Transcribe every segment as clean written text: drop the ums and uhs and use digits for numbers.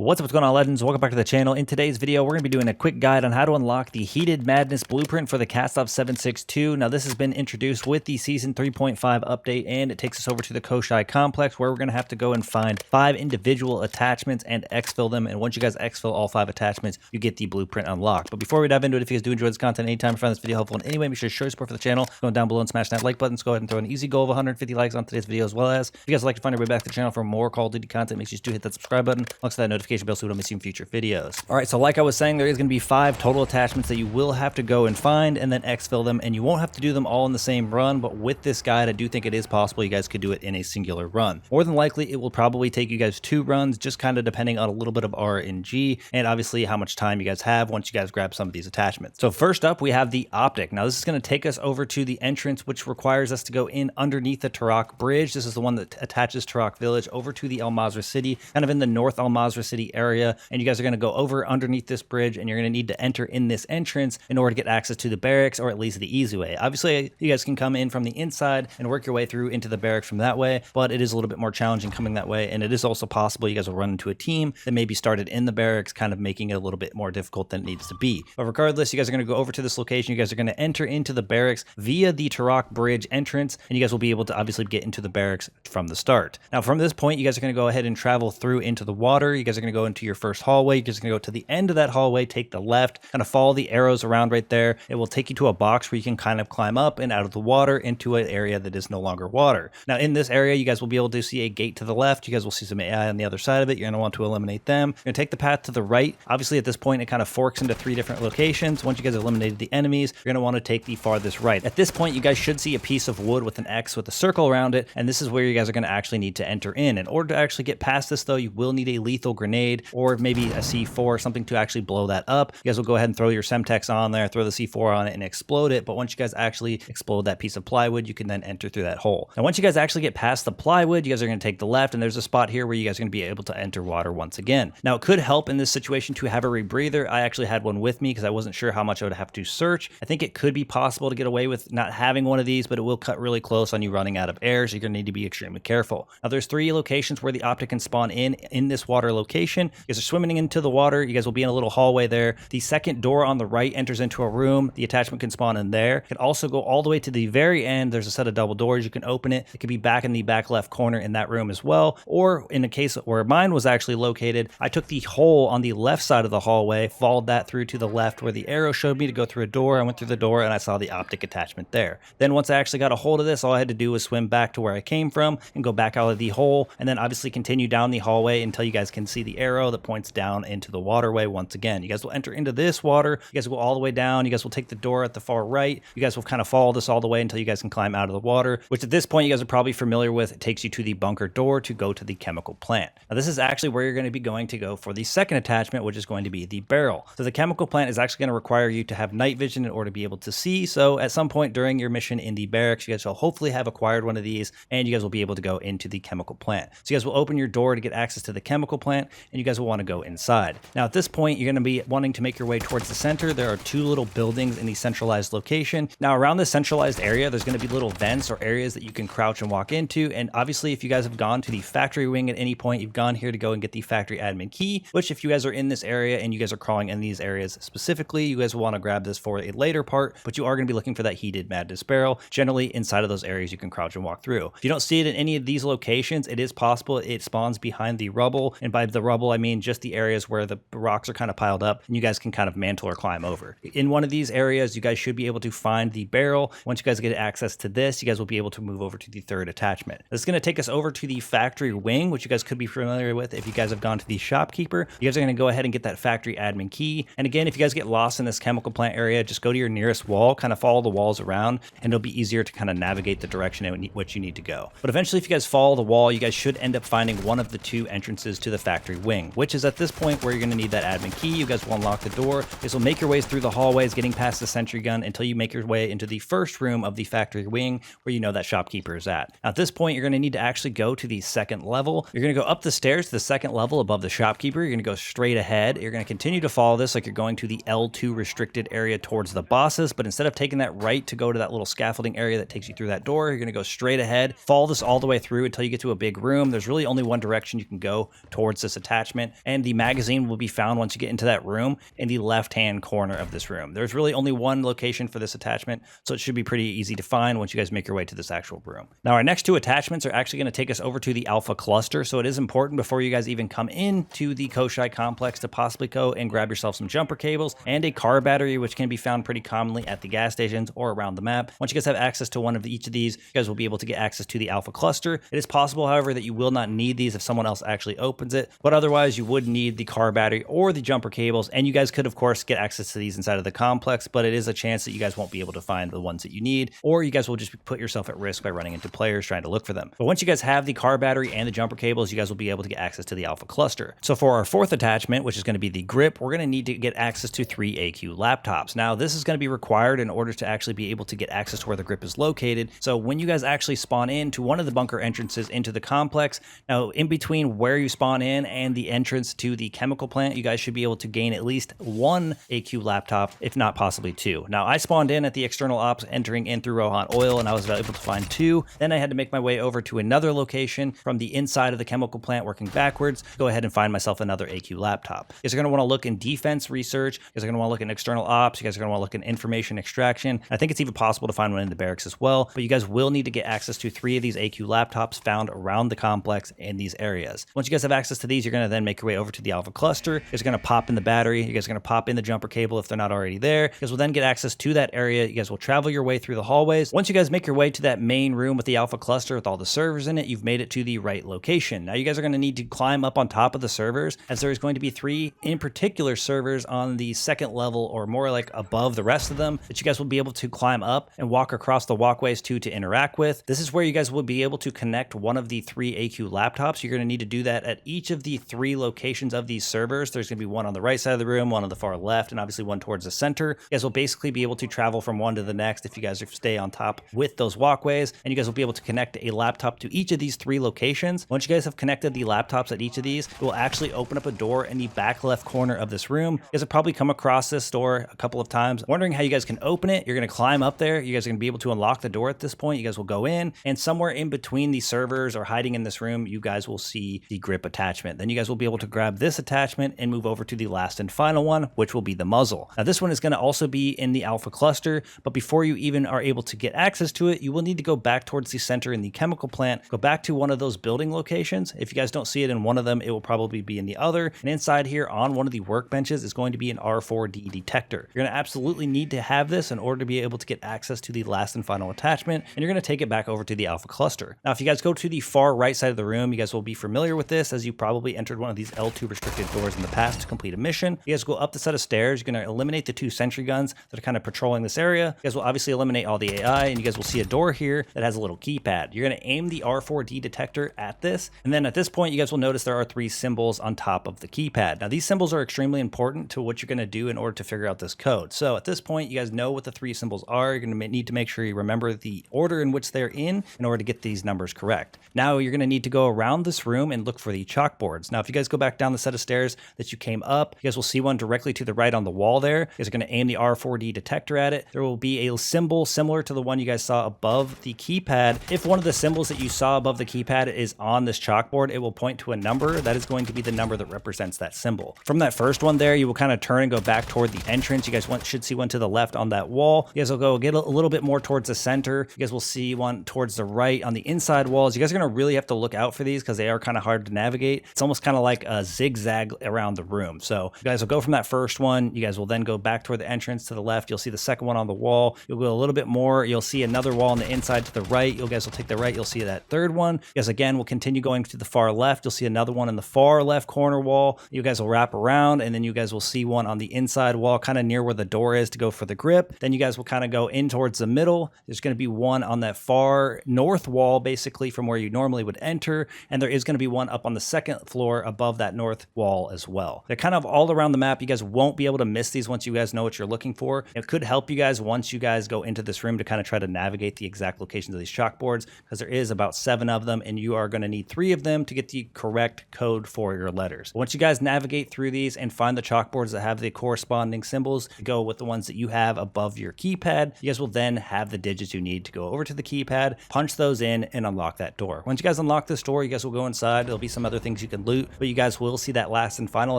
What's up, what's going on, legends? Welcome back to the channel. In today's video, we're going to be doing a quick guide on how to unlock the Heated Madness blueprint for the Kastov 762. Now, this has been introduced with the Season 3.5 update, and it takes us over to the Koschei complex, where we're going to have to go and find 5 individual attachments and exfil them. And once you guys exfil all 5 attachments, you get the blueprint unlocked. But before we dive into it, if you guys do enjoy this content anytime, if you find this video helpful in any way, make sure to show your support for the channel. Go down below and smash that like button. So go ahead and throw an easy goal of 150 likes on today's video, as well as if you guys would like to find your way back to the channel for more Call of Duty content, make sure you do hit that subscribe button, alongside that notification bell so we don't miss you in future videos. All right, so like I was saying, there is going to be 5 total attachments that you will have to go and find and then exfil them, and you won't have to do them all in the same run, but with this guide, I do think it is possible you guys could do it in a singular run. More than likely, it will probably take you guys 2 runs, just kind of depending on a little bit of RNG and obviously how much time you guys have once you guys grab some of these attachments. So first up, we have the Optic. Now, this is going to take us over to the entrance, which requires us to go in underneath the Turok Bridge. This is the one that attaches Turok Village over to the Al Mazrah City, kind of in the North Al Mazrah City area, and you guys are going to go over underneath this bridge, and you're going to need to enter in this entrance in order to get access to the barracks, or at least the easy way. Obviously, you guys can come in from the inside and work your way through into the barracks from that way, but it is a little bit more challenging coming that way, and it is also possible you guys will run into a team that maybe started in the barracks, kind of making it a little bit more difficult than it needs to be. But regardless, you guys are going to go over to this location. You guys are going to enter into the barracks via the Turok Bridge entrance, and you guys will be able to obviously get into the barracks from the start. Now, from this point, you guys are going to go ahead and travel through into the water. You guys are going to go into your first hallway. You guys are going to go to the end of that hallway, take the left, kind of follow the arrows around right there. It will take you to a box where you can kind of climb up and out of the water into an area that is no longer water. Now, in this area, you guys will be able to see a gate to the left. You guys will see some AI on the other side of it. You're going to want to eliminate them. You're going to take the path to the right. Obviously, at this point, it kind of forks into 3 different locations. Once you guys have eliminated the enemies, you're going to want to take the farthest right. At this point, you guys should see a piece of wood with an X with a circle around it, and this is where you guys are going to actually need to enter in. In order to actually get past this, though, you will need a lethal grenade or maybe a C4 or something to actually blow that up. You guys will go ahead and throw your Semtex on there, throw the C4 on it, and explode it. But once you guys actually explode that piece of plywood, you can then enter through that hole. Now, once you guys actually get past the plywood, you guys are going to take the left, and there's a spot here where you guys are going to be able to enter water once again. Now, it could help in this situation to have a rebreather. I actually had one with me because I wasn't sure how much I would have to search. I think it could be possible to get away with not having one of these, but it will cut really close on you running out of air, so you're going to need to be extremely careful. Now, there's 3 locations where the Optic can spawn in this water location. You guys are swimming into the water. You guys will be in a little hallway there. The second door on the right enters into a room. The attachment can spawn in there. It can also go all the way to the very end. There's a set of double doors. You can open it. It could be back in the back left corner in that room as well. Or in a case where mine was actually located, I took the hole on the left side of the hallway, followed that through to the left where the arrow showed me to go through a door. I went through the door and I saw the Optic attachment there. Then once I actually got a hold of this, all I had to do was swim back to where I came from and go back out of the hole, and then obviously continue down the hallway until you guys can see the arrow that points down into the waterway once again. You guys will enter into this water. You guys will go all the way down. You guys will take the door at the far right. You guys will kind of follow this all the way until you guys can climb out of the water, which at this point you guys are probably familiar with. It takes you to the bunker door to go to the chemical plant. Now, this is actually where you're going to be going to go for the second attachment, which is going to be the barrel. So the chemical plant is actually going to require you to have night vision in order to be able to see. So at some point during your mission in the barracks, you guys will hopefully have acquired one of these, and you guys will be able to go into the chemical plant. So you guys will open your door to get access to the chemical plant, and you guys will want to go inside. Now, at this point, you're going to be wanting to make your way towards the center. There are 2 little buildings in the centralized location. Now, around this centralized area, there's going to be little vents or areas that you can crouch and walk into. And obviously, if you guys have gone to the factory wing at any point, you've gone here to go and get the factory admin key, which if you guys are in this area and you guys are crawling in these areas specifically, you guys will want to grab this for a later part, but you are going to be looking for that Heated Madness barrel. Generally, inside of those areas, you can crouch and walk through. If you don't see it in any of these locations, it is possible it spawns behind the rubble. And by the rubble, I mean just the areas where the rocks are kind of piled up and you guys can kind of mantle or climb over. In one of these areas, you guys should be able to find the barrel. Once you guys get access to this, you guys will be able to move over to the third attachment. This is going to take us over to the factory wing, which you guys could be familiar with if you guys have gone to the shopkeeper. You guys are going to go ahead and get that factory admin key. And again, if you guys get lost in this chemical plant area, just go to your nearest wall, kind of follow the walls around, and it'll be easier to kind of navigate the direction in which you need to go. But eventually, if you guys follow the wall, you guys should end up finding one of the 2 entrances to the factory wing, which is at this point where you're going to need that admin key. You guys will unlock the door. This will make your ways through the hallways, getting past the sentry gun until you make your way into the first room of the factory wing where you know that shopkeeper is at. Now, at this point, you're going to need to actually go to the second level. You're going to go up the stairs to the second level above the shopkeeper. You're going to go straight ahead. You're going to continue to follow this like you're going to the L2 restricted area towards the bosses, but instead of taking that right to go to that little scaffolding area that takes you through that door, you're going to go straight ahead, follow this all the way through until you get to a big room. There's really only one direction you can go towards this attachment, and the magazine will be found once you get into that room in the left-hand corner of this room. There's really only one location for this attachment, so it should be pretty easy to find once you guys make your way to this actual room. Now, our next two attachments are actually going to take us over to the Alpha Cluster, so it is important before you guys even come into the Koschei complex to possibly go and grab yourself some jumper cables and a car battery, which can be found pretty commonly at the gas stations or around the map. Once you guys have access to one of each of these, you guys will be able to get access to the Alpha Cluster. It is possible, however, that you will not need these if someone else actually opens it, but otherwise you would need the car battery or the jumper cables, and you guys could of course get access to these inside of the complex, but it is a chance that you guys won't be able to find the ones that you need, or you guys will just put yourself at risk by running into players trying to look for them. But once you guys have the car battery and the jumper cables, you guys will be able to get access to the Alpha Cluster. So for our fourth attachment, which is going to be the grip, we're going to need to get access to 3 AQ laptops. Now, this is going to be required in order to actually be able to get access to where the grip is located. So when you guys actually spawn into one of the bunker entrances into the complex, now in between where you spawn in and the entrance to the chemical plant, you guys should be able to gain at least 1 AQ laptop, if not possibly 2. Now, I spawned in at the external ops entering in through Rohan Oil, and I was able to find 2. Then I had to make my way over to another location from the inside of the chemical plant working backwards, go ahead and find myself another AQ laptop. You guys are going to want to look in defense research, you guys are going to want to look in external ops, you guys are going to want to look in information extraction. I think it's even possible to find one in the barracks as well, but you guys will need to get access to 3 of these AQ laptops found around the complex in these areas. Once you guys have access to these, you're going to then make your way over to the Alpha Cluster. You guys are going to pop in the battery, you guys are going to pop in the jumper cable if they're not already there. You guys will then get access to that area. You guys will travel your way through the hallways. Once you guys make your way to that main room with the Alpha Cluster with all the servers in it, you've made it to the right location. Now you guys are going to need to climb up on top of the servers, as there's going to be 3 in particular servers on the second level, or more like above the rest of them, that you guys will be able to climb up and walk across the walkways to interact with. This is where you guys will be able to connect one of the 3 AQ laptops. You're going to need to do that at each of the 3 locations of these servers. There's going to be one on the right side of the room, one on the far left, and obviously one towards the center. You guys will basically be able to travel from one to the next if you guys stay on top with those walkways, and you guys will be able to connect a laptop to each of these 3 locations. Once you guys have connected the laptops at each of these, it will actually open up a door in the back left corner of this room. You guys have probably come across this door a couple of times, wondering how you guys can open it. You're going to climb up there. You guys are going to be able to unlock the door at this point. You guys will go in, and somewhere in between the servers or hiding in this room, you guys will see the grip attachment. Then you guys will be able to grab this attachment and move over to the last and final one, which will be the muzzle. Now, this one is going to also be in the Alpha Cluster, but before you even are able to get access to it, you will need to go back towards the center in the chemical plant, go back to one of those building locations. If you guys don't see it in one of them, it will probably be in the other. And inside here on one of the workbenches is going to be an R4D detector. You're going to absolutely need to have this in order to be able to get access to the last and final attachment, and you're going to take it back over to the Alpha Cluster. Now, if you guys go to the far right side of the room, you guys will be familiar with this, as you probably entered one of these L2 restricted doors in the past to complete a mission. You guys go up the set of stairs. You're going to eliminate the 2 sentry guns that are kind of patrolling this area. You guys will obviously eliminate all the AI, and you guys will see a door here that has a little keypad. You're going to aim the R4D detector at this, and then at this point, you guys will notice there are 3 symbols on top of the keypad. Now, these symbols are extremely important to what you're going to do in order to figure out this code. So at this point, you guys know what the 3 symbols are. You're going to need to make sure you remember the order in which they're in order to get these numbers correct. Now, you're going to need to go around this room and look for the chalkboards. Now, if you guys go back down the set of stairs that you came up, you guys will see one directly to the right on the wall there. You guys are going to aim the R4D detector at it. There will be a symbol similar to the one you guys saw above the keypad. If one of the symbols that you saw above the keypad is on this chalkboard, it will point to a number. That is going to be the number that represents that symbol. From that first one there, you will kind of turn and go back toward the entrance. You guys should see one to the left on that wall. You guys will go get a little bit more towards the center. You guys will see one towards the right on the inside walls. You guys are going to really have to look out for these because they are kind of hard to navigate. It's almost kind of like a zigzag around the room. So you guys will go from that first one. You guys will then go back toward the entrance to the left. You'll see the second one on the wall. You'll go a little bit more. You'll see another wall on the inside to the right. You guys will take the right. You'll see that third one. You guys again will continue going to the far left. You'll see another one in the far left corner wall. You guys will wrap around, and then you guys will see one on the inside wall, kind of near where the door is to go for the grip. Then you guys will kind of go in towards the middle. There's going to be one on that far north wall, basically from where you normally would enter. And there is going to be one up on the second floor above that north wall as well. They're kind of all around the map. You guys won't be able to miss these once you guys know what you're looking for. It could help you guys once you guys go into this room to kind of try to navigate the exact locations of these chalkboards, because there is about 7 of them, and you are going to need 3 of them to get the correct code for your letters. Once you guys navigate through these and find the chalkboards that have the corresponding symbols, go with the ones that you have above your keypad. You guys will then have the digits you need to go over to the keypad, punch those in, and unlock that door. Once you guys unlock this door, you guys will go inside. There'll be some other things you can loot, but you guys will see that last and final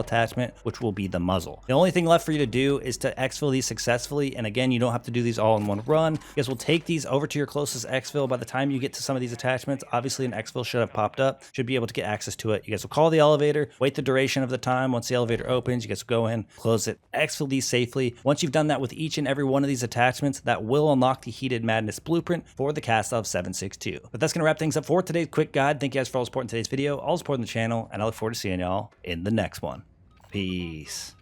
attachment, which will be the muzzle. The only thing left for you to do is to exfil these successfully, and again, you don't have to do these all in one run. You guys will take these over to your closest exfil. By the time you get to some of these attachments, obviously an exfil should have popped up, should be able to get access to it. You guys will call the elevator, wait the duration of the time. Once the elevator opens, you guys will go in, close it, exfil these safely. Once you've done that with each and every one of these attachments, that will unlock the Heated Madness blueprint for the Kastov 762. But that's going to wrap things up for today's quick guide. Thank you guys for all the support in today's video, all the support in the channel, and I look forward to seeing y'all in the next one. Peace.